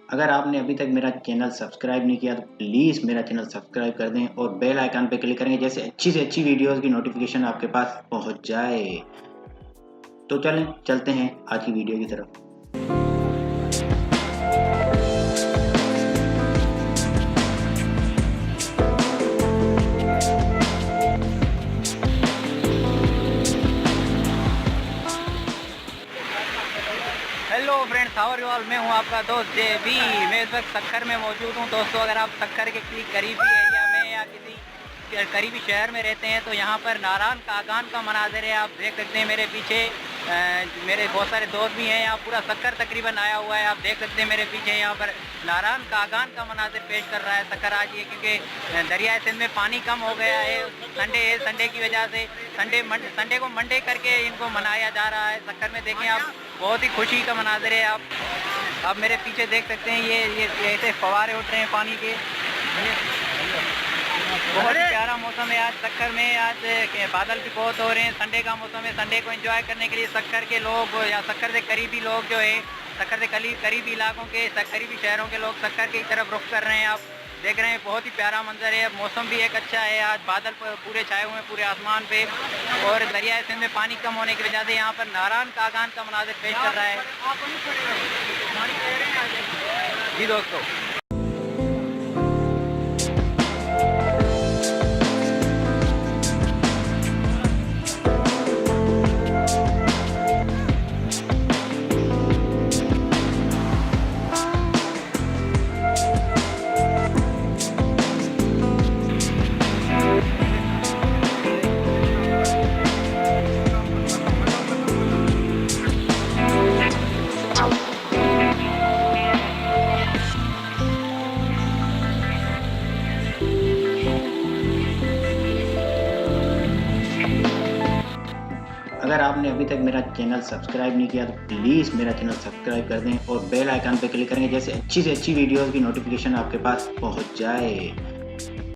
अगर आपने अभी तक मेरा चैनल सब्सक्राइब नहीं किया तो प्लीज़ मेरा चैनल सब्सक्राइब कर दें और बेल आइकन पे क्लिक करेंगे, जैसे अच्छी से अच्छी वीडियोस की नोटिफिकेशन आपके पास पहुंच जाए। तो चलते हैं आज की वीडियो की तरफ। Hello friends, how are you all. मैं हूं आपका दोस्त JB। मैं इस वक्त सक्खर में मौजूद हूं। दोस्तों, अगर आप सक्खर के किसी करीबी एरिया में या किसी करीबी शहर में रहते हैं तो यहां पर नारान कागान का मनाज़र है। आप देख सकते हैं मेरे पीछे मेरे बहुत सारे दोस्त भी हैं। यहाँ पूरा सक्खर तकरीबन आया हुआ है। आप देख सकते हैं मेरे पीछे यहाँ पर नारान कागान का मनाज़र पेश कर रहा है सक्खर आज ये, क्योंकि दरियाए सिंध में पानी कम हो गया है। संडे है, संडे की वजह से संडे को मंडे करके इनको मनाया जा रहा है। सक्खर में देखें आप, बहुत ही खुशी का मनाज़र है। आप मेरे पीछे देख सकते हैं, ये ऐसे फवारे उठ रहे हैं पानी के। बहुत ही प्यारा मौसम है आज सक्खर में। आज बादल भी बहुत हो रहे हैं। संडे का मौसम है। संडे को एंजॉय करने के लिए सक्खर के लोग या सक्खर से करीबी लोग जो है, सक्खर से करीबी इलाकों के करीबी शहरों के लोग सक्खर की तरफ रुख कर रहे हैं। आप देख रहे हैं, बहुत ही प्यारा मंजर है। मौसम भी एक अच्छा है। आज बादल पूरे छाए हुए हैं पूरे आसमान पे, और दरियाए सिंध में पानी कम होने की वजह से यहाँ पर नारान कागान का मनाज़र पेश कर रहा है। जी दोस्तों, अगर आपने अभी तक मेरा चैनल सब्सक्राइब नहीं किया तो प्लीज़ मेरा चैनल सब्सक्राइब कर दें और बेल आइकन पे क्लिक करेंगे, जैसे अच्छी से अच्छी वीडियोस की नोटिफिकेशन आपके पास पहुंच जाए।